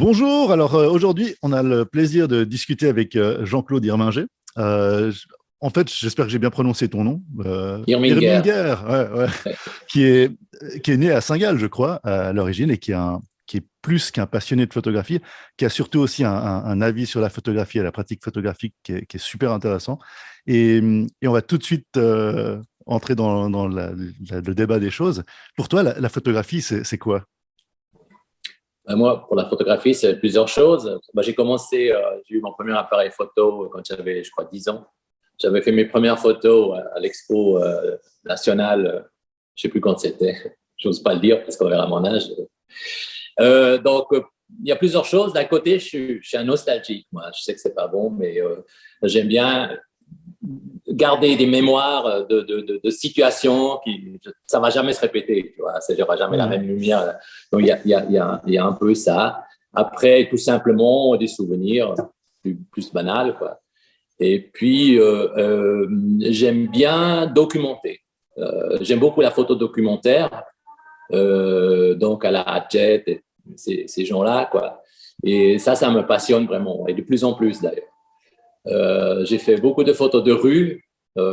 Bonjour, alors aujourd'hui, on a le plaisir de discuter avec Jean-Claude Irminger. Euh, j- En fait, j'espère que j'ai bien prononcé ton nom. Irminger. Irminger, ouais, ouais, Ouais. qui est, qui est né à Saint-Gall, je crois, à l'origine, et qui est plus qu'un passionné de photographie, qui a surtout aussi un avis sur la photographie et la pratique photographique qui est super intéressant. Et on va tout de suite entrer dans le débat des choses. Pour toi, la photographie, c'est quoi? Moi, pour la photographie, c'est plusieurs choses. J'ai commencé, j'ai eu mon premier appareil photo quand j'avais, je crois, 10 ans. J'avais fait mes premières photos à l'Expo nationale, je ne sais plus quand c'était, j'ose pas le dire parce qu'on verra mon âge. Il y a plusieurs choses. D'un côté, je suis un nostalgique. Moi, je sais que c'est pas bon, mais j'aime bien garder des mémoires de situations qui ça va jamais se répéter, tu vois, ça n'aura jamais la Mhm. même lumière. Donc il y a un peu ça. Après, tout simplement des souvenirs plus banals, quoi. Et puis j'aime bien documenter. J'aime beaucoup la photo documentaire, donc à la Hatchet, et ces gens-là, quoi. Et ça me passionne vraiment, et de plus en plus d'ailleurs. J'ai fait beaucoup de photos de rue.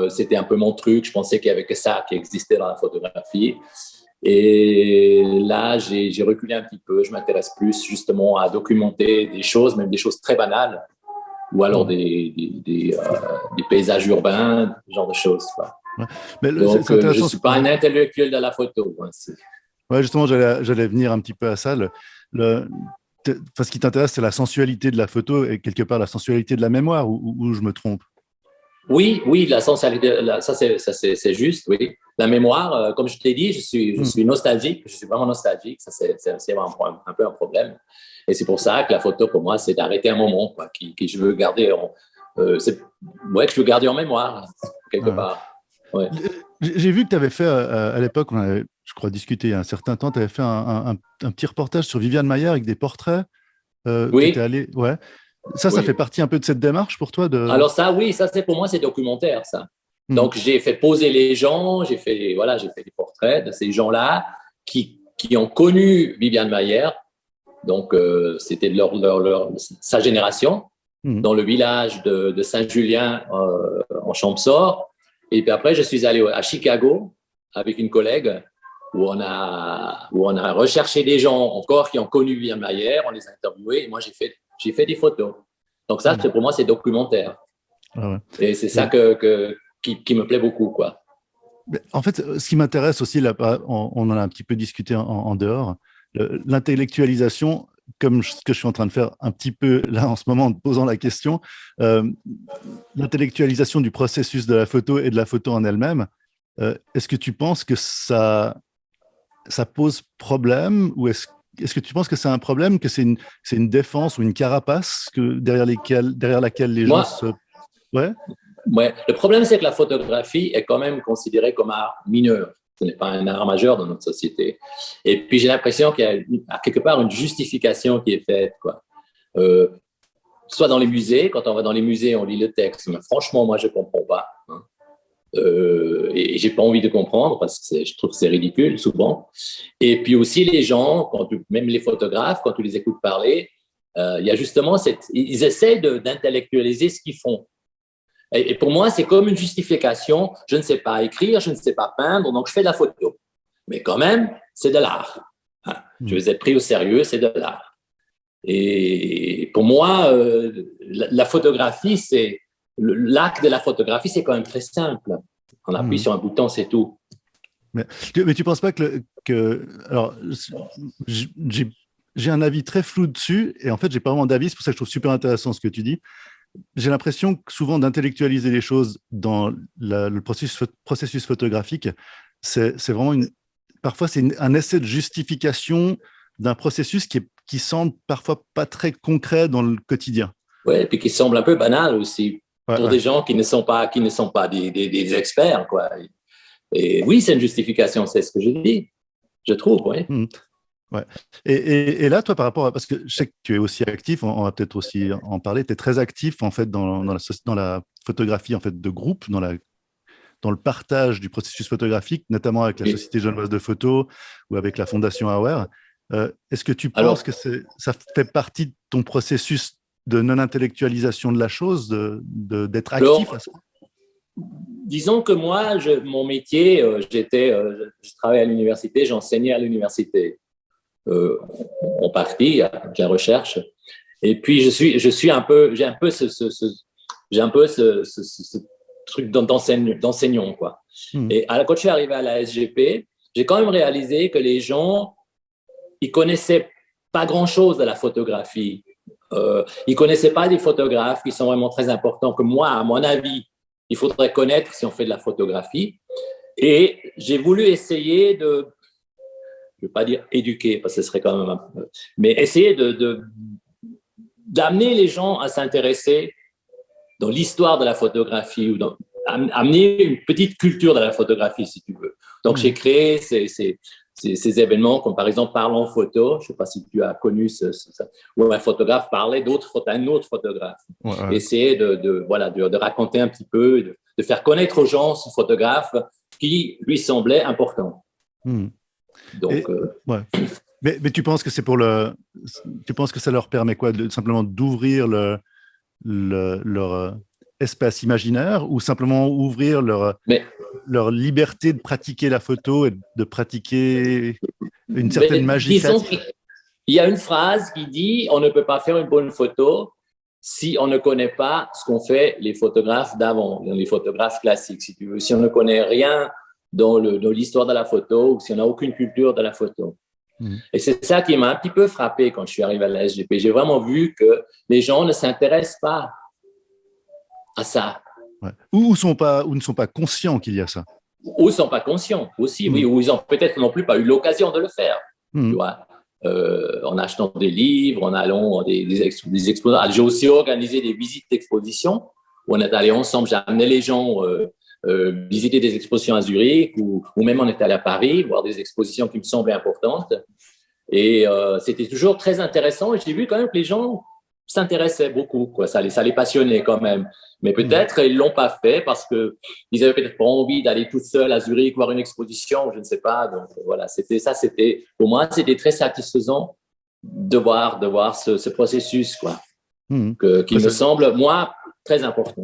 C'était un peu mon truc. Je pensais qu'il n'y avait que ça qui existait dans la photographie. Et là, j'ai reculé un petit peu. Je m'intéresse plus justement à documenter des choses, même des choses très banales, ou alors Mhm. des paysages urbains, ce genre de choses, quoi. Ouais. Mais Donc, c'est je ne intéressant. suis pas un intellectuel de la photo, hein. Ouais, justement, j'allais venir un petit peu à ça. Le- ce qui t'intéresse, c'est la sensualité de la photo et quelque part la sensualité de la mémoire, ou je me trompe? Oui, oui, la sensualité, c'est juste, oui. La mémoire, comme je t'ai dit, je Hmm. suis nostalgique, je suis vraiment nostalgique, c'est un peu un problème. Et c'est pour ça que la photo, pour moi, c'est d'arrêter un moment, quoi, que je veux garder que je veux garder en mémoire, quelque Ouais. part. Ouais. J'ai vu que tu avais fait, à l'époque, on avait, je crois, discuté il y a un certain temps, tu avais fait un petit reportage sur Viviane Maillard avec des portraits. Tu étais Oui, allé. Ouais. Ça fait oui. partie un peu de cette démarche pour toi de. Alors ça, oui, ça, c'est pour moi, c'est documentaire, ça. Hmm. Donc, j'ai fait poser les gens, j'ai fait des portraits de ces gens-là qui ont connu Viviane Maillard. Donc, c'était sa génération, Hmm. dans le village de Saint-Julien, en Champsaur. Et puis après, je suis allé à Chicago avec une collègue où on a recherché des gens encore qui ont connu Viviane Maillard, on les a interviewés et moi, j'ai fait des photos. Donc ça, Hmm. pour moi, c'est documentaire. Ah ouais. Et c'est ça Et- qui me plaît beaucoup, quoi. mais en fait, ce qui m'intéresse aussi, là, on en a un petit peu discuté en dehors, l'intellectualisation, comme ce que je suis en train de faire un petit peu là en ce moment en te posant la question, euh, l'intellectualisation du processus de la photo et de la photo en elle-même, est-ce que tu penses que ça pose problème ou est-ce que tu penses que c'est un problème, que c'est une défense ou une carapace derrière laquelle les gens Moi, se... Ouais. ouais, le problème, c'est que la photographie est quand même considérée comme art mineur. Ce n'est pas un art majeur dans notre société. Et puis, j'ai l'impression qu'il y a quelque part une justification qui est faite, quoi. Euh, Soit dans les musées, quand on va dans les musées, on lit le texte, mais franchement, moi, je ne comprends pas, hein. Et j'ai pas envie de comprendre parce que je trouve que c'est ridicule souvent. Et puis aussi les gens, même les photographes, quand tu les écoutes parler, il y a justement ils essaient d'intellectualiser ce qu'ils font. Et pour moi, c'est comme une justification. Je ne sais pas écrire, je ne sais pas peindre, donc je fais de la photo. Mais quand même, c'est de l'art, hein. Je Hmm. vais être pris au sérieux, c'est de l'art. Et pour moi, la photographie, l'acte de la photographie, c'est quand même très simple. On appuie Hmm. sur un bouton, c'est tout. Mais tu penses pas alors, j'ai j'ai un avis très flou dessus et en fait, j'ai pas vraiment d'avis. C'est pour ça que je trouve super intéressant ce que tu dis. J'ai l'impression que souvent d'intellectualiser les choses dans le processus photographique, c'est vraiment parfois c'est un essai de justification d'un processus qui semble parfois pas très concret dans le quotidien. Ouais, et puis qui semble un peu banal aussi Ouais, pour ouais. des gens qui ne sont pas des experts, quoi. Et oui, c'est une justification, c'est ce que je dis, je trouve, oui. Hmm. Ouais. Et là, toi, par rapport à, parce que je sais que tu es aussi actif, on va peut-être aussi en parler, tu es très actif en fait dans la photographie en fait de groupe, dans le partage du processus photographique, notamment avec la Et, Société genevoise de photo ou avec la Fondation Aware. Est-ce que tu Alors, penses que ça fait partie de ton processus de non-intellectualisation de la chose, d'être actif à alors ça? disons que moi, mon métier, je travaille à l'université, j'enseignais à l'université, euh, en partie, avec la recherche. Et puis, je suis un peu, j'ai un peu ce truc d'enseignant, quoi. Hmm. Et quand je suis arrivé à la SGP, j'ai quand même réalisé que les gens, ils connaissaient pas grand-chose de la photographie. Ils connaissaient pas des photographes qui sont vraiment très importants que moi, à mon avis, il faudrait connaître si on fait de la photographie. Et j'ai voulu essayer je ne veux pas dire éduquer, parce que ce serait quand même mais essayer d'amener les gens à s'intéresser dans l'histoire de la photographie ou amener une petite culture de la photographie, si tu veux. Donc, Hmm. j'ai créé ces événements, comme par exemple Parlons photo. Je ne sais pas si tu as connu où un photographe parlait d'un autre photographe. Ouais, ouais. Essayer voilà, de raconter un petit peu, de faire connaître aux gens ce photographe qui lui semblait important. Hmm. Donc, Et, ouais. Mais tu penses que tu penses que ça leur permet quoi, simplement d'ouvrir leur espace imaginaire ou simplement ouvrir mais leur liberté de pratiquer la photo et de pratiquer une certaine Mais magie disons créative? qu'il y a une phrase qui dit on ne peut pas faire une bonne photo si on ne connaît pas ce qu'ont fait les photographes d'avant, les photographes classiques, si tu veux. Si on ne connaît rien dans l'histoire de la photo ou si on n'a aucune culture de la photo. Hmm. Et c'est ça qui m'a un petit peu frappé quand je suis arrivé à la SGP. J'ai vraiment vu que les gens ne s'intéressent pas à ça, Ouais. Ou ne sont pas conscients qu'il y a ça. ou ne sont pas conscients aussi, Hmm. oui, ou ils ont peut-être non plus pas eu l'occasion de le faire. Tu Hmm. vois, en achetant des livres, en allant des expositions. J'ai aussi organisé des visites d'exposition où on est allé ensemble. J'ai amené les gens visiter des expositions à Zurich ou même on est allé à Paris voir des expositions qui me semblaient importantes. Et c'était toujours très intéressant. Et j'ai vu quand même que les gens s'intéressaient beaucoup, quoi. Ça les passionnait quand même. Mais Hmm. peut-être ils l'ont pas fait parce que ils avaient peut-être pas envie d'aller tout seuls à Zurich voir une exposition, je ne sais pas. Donc voilà, c'était pour moi c'était très satisfaisant de voir ce processus, quoi, Hmm. qui Ouais, me semble moi très important.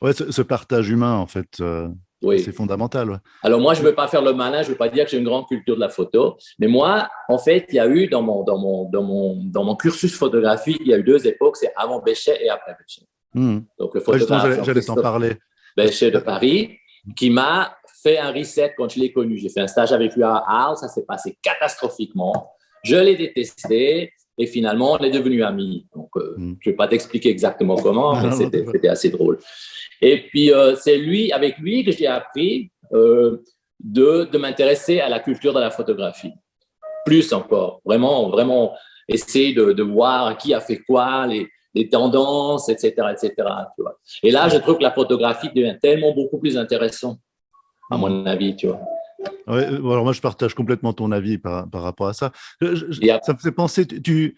ouais, ce partage humain, en fait, c'est Oui. fondamental. Ouais. Alors moi, je ne veux pas faire le malin, je ne veux pas dire que j'ai une grande culture de la photo, mais moi, en fait, il y a eu dans mon cursus photographique, il y a eu deux époques, c'est avant Béchet et après Béchet. Hmm. Donc le Ouais, justement, photographe j'allais t'en Jean-Christophe parler. Parce Béchet de que, Paris, qui m'a fait un reset quand je l'ai connu. J'ai fait un stage avec lui à Arles, ça s'est passé catastrophiquement. Je l'ai détesté et finalement, on est devenus amis. Donc, hmm. je ne vais pas t'expliquer exactement comment, mais Non, non, c'était assez drôle. Et puis, c'est avec lui que j'ai appris de m'intéresser à la culture de la photographie. Plus encore, vraiment, vraiment essayer de voir qui a fait quoi, les tendances, etc., etc. Tu vois. Et là, je trouve que la photographie devient tellement beaucoup plus intéressante, à hmm. mon avis, tu vois. Ouais, alors moi, je partage complètement ton avis par rapport à ça. Et Ça me fait penser, tu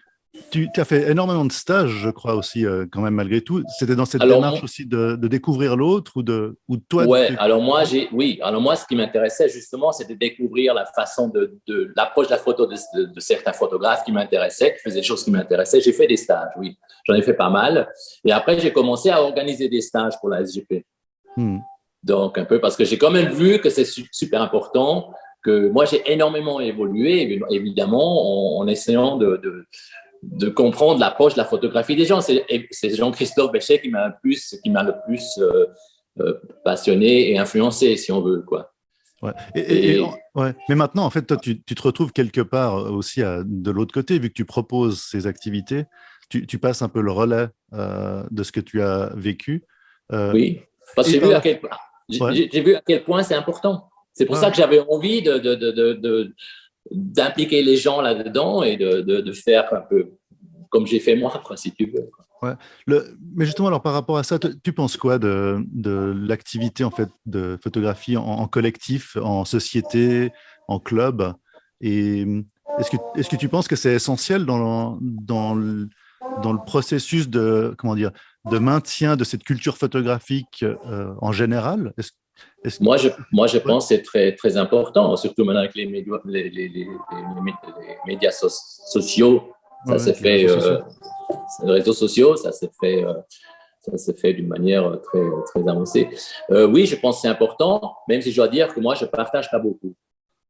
as fait énormément de stages, je crois aussi, quand même, malgré tout. C'était dans cette démarche alors, aussi de découvrir l'autre ou de toi ouais, alors moi, ce qui m'intéressait justement, c'était de découvrir la façon de l'approche de la photo de certains photographes qui m'intéressaient, qui faisaient des choses qui m'intéressaient. J'ai fait des stages, oui, j'en ai fait pas mal. Et après, j'ai commencé à organiser des stages pour la SGP. Hmm. Donc, un peu parce que j'ai quand même vu que c'est super important, que moi, j'ai énormément évolué, évidemment, en essayant de comprendre l'approche de la photographie des gens. C'est Jean-Christophe Béchet qui m'a le plus passionné et influencé, si on veut, quoi. Ouais. Et Ouais. Mais maintenant, en fait, toi, tu te retrouves quelque part aussi de l'autre côté, vu que tu proposes ces activités, tu passes un peu le relais de ce que tu as vécu. Euh, oui, parce que et par la... Ouais, j'ai vu à quel point c'est important. C'est pour ça ouais, que j'avais envie d'impliquer les gens là-dedans et de faire un peu comme j'ai fait moi, quoi, si tu veux. ouais. Mais justement, alors par rapport à ça, tu penses quoi de l'activité en fait de photographie en collectif, en société, en club? Et est-ce que tu penses que c'est essentiel dans le processus de, comment dire, de maintien de cette culture photographique en général? Moi, je pense que c'est très, très important, surtout maintenant avec les médias sociaux. Ça s'est fait, les réseaux sociaux, ça s'est fait d'une manière très, très avancée. Oui, je pense que c'est important, même si je dois dire que moi, je ne partage pas beaucoup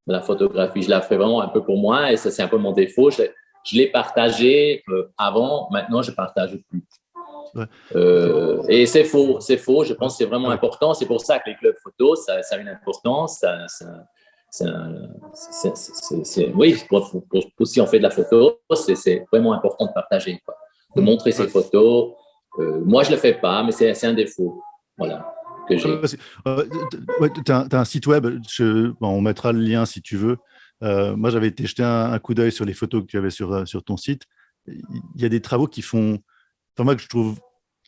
de la photographie. Je la fais vraiment un peu pour moi et ça, c'est un peu mon défaut. Je l'ai partagé avant, maintenant, je ne partage plus. Ouais. Et c'est faux. Je pense que c'est vraiment important. C'est pour ça que les clubs photo, ça a une importance. Oui, si on fait de la photo, c'est vraiment important de partager, quoi, de montrer ses photos. Moi, je ne le fais pas, mais c'est un défaut. Voilà. Que j'ai. Tu as un site web, on mettra le lien si tu veux. Moi, j'avais été jeter un coup d'œil sur les photos que tu avais sur ton site. Il y a des travaux qui font. Enfin, moi, je trouve,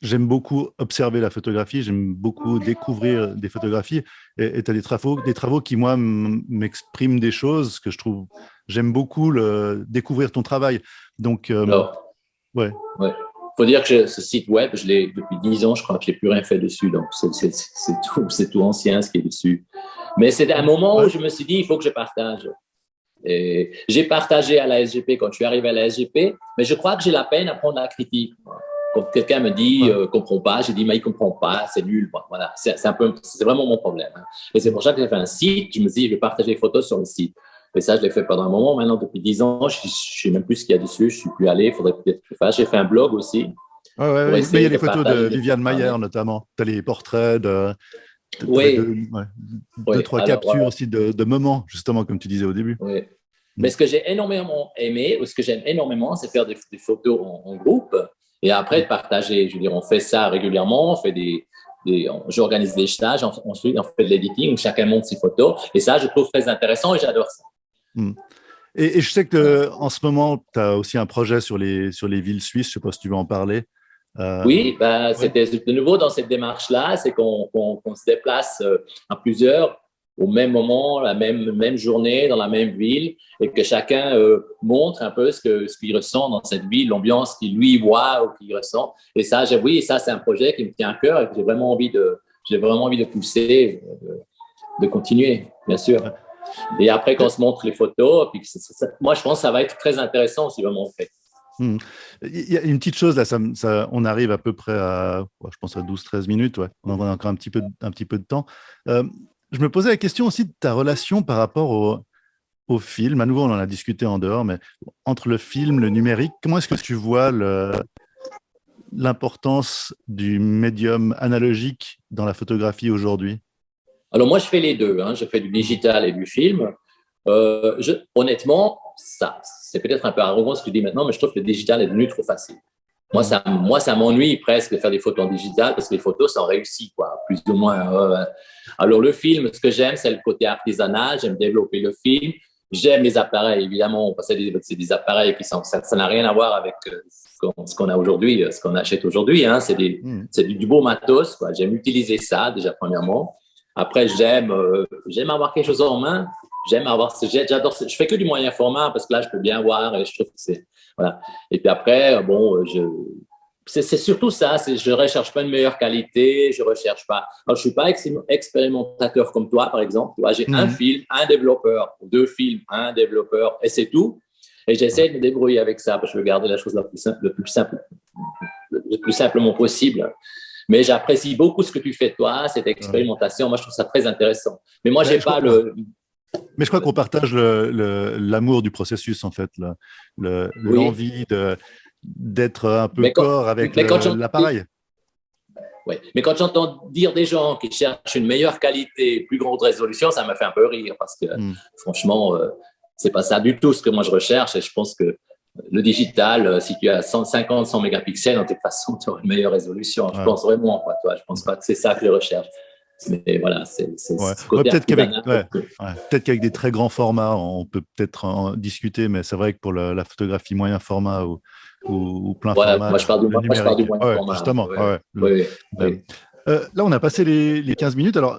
j'aime beaucoup observer la photographie, j'aime beaucoup découvrir des photographies. Et tu as des travaux qui, moi, m'expriment des choses que je trouve. J'aime beaucoup découvrir ton travail. Donc, ouais. Faut dire que ce site web, je l'ai depuis 10 ans, je crois que je n'ai plus rien fait dessus. Donc, c'est tout ancien ce qui est dessus. Mais c'est un moment où je me suis dit, il faut que je partage. Et j'ai partagé à la SGP quand je suis arrivé à la SGP, mais je crois que j'ai la peine à prendre la critique. Quand quelqu'un me dit comprends pas, j'ai dit mais il comprend pas, c'est nul. Voilà, c'est vraiment mon problème. Et c'est pour ça que j'ai fait un site. Je me dis je vais partager les photos sur le site. Et ça, je l'ai fait pendant un moment. Maintenant, depuis 10 ans, je ne sais même plus ce qu'il y a dessus. Je ne suis plus allé. Il faudrait peut-être que je fasse. J'ai fait un blog aussi. Mais il y a les photos de Viviane Mayer, notamment. Tu as les portraits de deux, trois captures aussi de moments, justement, comme tu disais au début. Oui. Mais ce que j'ai énormément aimé, ou ce que j'aime énormément, c'est faire des photos en groupe et après de partager. Je veux dire, on fait ça régulièrement. On fait j'organise des stages. Ensuite, on fait de l'editing. Chacun monte ses photos. Et ça, je trouve très intéressant et j'adore ça. Et je sais qu'en ce moment, tu as aussi un projet sur les villes suisses. Je ne sais pas si tu veux en parler. Oui, c'était de nouveau dans cette démarche-là, c'est qu'on se déplace à plusieurs au même moment, la même journée, dans la même ville, et que chacun montre un peu ce qu'il ressent dans cette ville, l'ambiance qu'il lui voit ou qu'il ressent. Et ça, ça c'est un projet qui me tient à cœur et que j'ai vraiment envie de pousser, de continuer, bien sûr. Et après, qu'on se montre les photos, puis moi, je pense que ça va être très intéressant si vraiment on fait. Il y a une petite chose, là, on arrive à peu près à, je pense à 12-13 minutes, on en a encore un petit peu de temps. Je me posais la question aussi de ta relation par rapport au film. À nouveau, on en a discuté en dehors, mais entre le film, le numérique, comment est-ce que tu vois l'importance du médium analogique dans la photographie aujourd'hui? Alors moi, je fais les deux. Je fais du digital et du film. Honnêtement, c'est peut-être un peu arrogant ce que je dis maintenant, mais je trouve que le digital est devenu trop facile. Moi, ça m'ennuie presque de faire des photos en digital parce que les photos sont réussies, quoi, plus ou moins. Alors, le film, ce que j'aime, c'est le côté artisanal. J'aime développer le film. J'aime les appareils, évidemment, parce que c'est des appareils qui ça n'a rien à voir avec ce qu'on a aujourd'hui, ce qu'on achète aujourd'hui. C'est du beau matos, quoi. J'aime utiliser ça, déjà, premièrement. Après, j'aime avoir quelque chose en main. J'adore. Je fais que du moyen format parce que là, je peux bien voir et je trouve que c'est voilà. Et puis après, c'est surtout ça. Je recherche pas une meilleure qualité. Je recherche pas. Alors, je suis pas expérimentateur comme toi, par exemple. Tu vois, j'ai un film, un développeur, 2 films, un développeur, et c'est tout. Et j'essaie de me débrouiller avec ça parce que je veux garder la chose le plus simplement possible. Mais j'apprécie beaucoup ce que tu fais, toi, cette expérimentation. Moi, je trouve ça très intéressant. Mais moi, j'ai pas Mais je crois qu'on partage l'amour du processus, en fait, l'envie d'être un peu corps avec l'appareil. Oui, mais quand j'entends dire des gens qui cherchent une meilleure qualité, plus grande résolution, ça me fait un peu rire parce que, franchement, c'est pas ça du tout ce que moi je recherche. Et je pense que le digital, si tu as 100 mégapixels, de toute façon, tu auras une meilleure résolution. Je pense vraiment, quoi, toi. Je pense pas que c'est ça que je recherche. Mais voilà, c'est peut-être qu'avec des très grands formats, on peut peut-être en discuter, mais c'est vrai que pour la photographie moyen format ou plein format, moi je parle du moyen format. Justement. Là, on a passé les 15 minutes. Alors,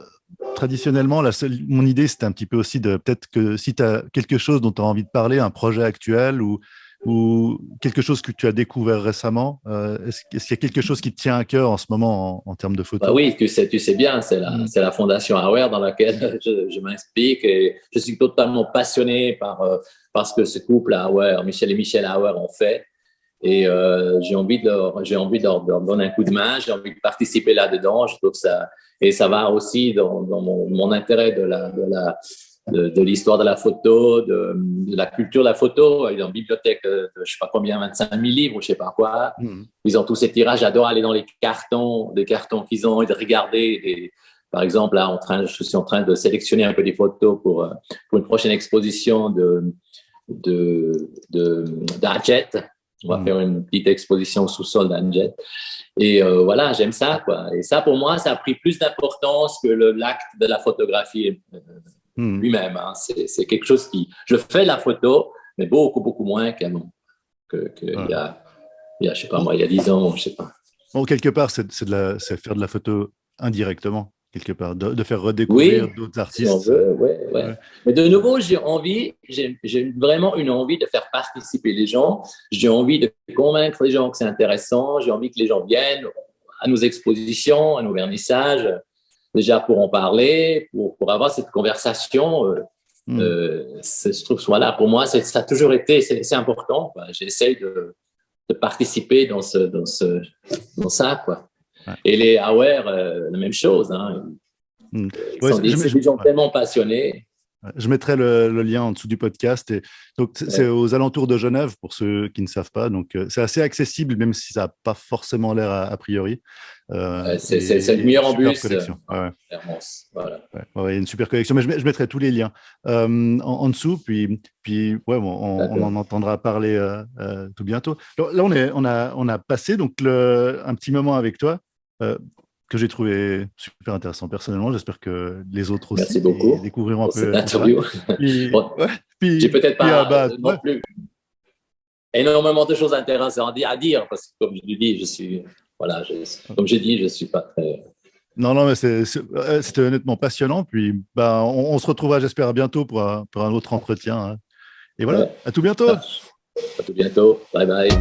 traditionnellement, mon idée, c'était un petit peu aussi de peut-être que si tu as quelque chose dont tu as envie de parler, un projet actuel ou ou quelque chose que tu as découvert récemment? Est-ce qu'il y a quelque chose qui te tient à cœur en ce moment en termes de Bah photos? oui, tu sais bien, c'est la Fondation Aware dans laquelle je m'implique et je suis totalement passionné par ce que ce couple Aware, Michel et Michel Aware, ont fait. Et j'ai envie de leur donner un coup de main, j'ai envie de participer là-dedans. Je trouve ça, et ça va aussi dans mon intérêt de l'histoire de la photo, de la culture de la photo. Ils ont une bibliothèque de je sais pas combien, 25 000 livres ou je sais pas quoi. Ils ont tous ces tirages. J'adore aller dans les cartons, des cartons qu'ils ont et de regarder. Par exemple, là, je suis en train de sélectionner un peu des photos pour une prochaine exposition d'Hachette. On va faire une petite exposition au sous-sol d'Hachette. Et voilà, j'aime ça, quoi. Et ça, pour moi, ça a pris plus d'importance que l'acte de la photographie lui-même. Hein. C'est quelque chose je fais la photo, mais beaucoup, beaucoup moins qu'avant. Je sais pas moi, il y a 10 ans, je sais pas. Bon, quelque part, c'est faire de la photo indirectement, quelque part, de faire redécouvrir d'autres artistes. Si on veut, ouais. Mais de nouveau, j'ai vraiment une envie de faire participer les gens. J'ai envie de convaincre les gens que c'est intéressant. J'ai envie que les gens viennent à nos expositions, à nos vernissages, déjà pour en parler, pour avoir cette conversation. Je trouve que voilà, pour moi, ça a toujours été, c'est important. J'essaie de participer dans ça, quoi. Ouais. Et les Aware, la même chose. Hein. C'est des gens tellement passionnés. Je mettrai le lien en dessous du podcast. Et donc, c'est aux alentours de Genève, pour ceux qui ne savent pas. Donc, c'est assez accessible, même si ça n'a pas forcément l'air a priori. C'est le meilleur en bus. Voilà. Il y a une super collection. Mais je mettrai tous les liens en dessous. Puis on en entendra parler tout bientôt. Là, on a passé donc, un petit moment avec toi. Que j'ai trouvé super intéressant personnellement. J'espère que les autres aussi découvriront un peu cette interview. J'ai peut-être pas non plus énormément de choses intéressantes à dire parce que comme je dis, comme j'ai dit, je suis pas très. Non, mais c'était honnêtement passionnant. Puis on se retrouvera, j'espère, bientôt pour un autre entretien. Hein. Et voilà, à tout bientôt. À tout bientôt. Bye bye.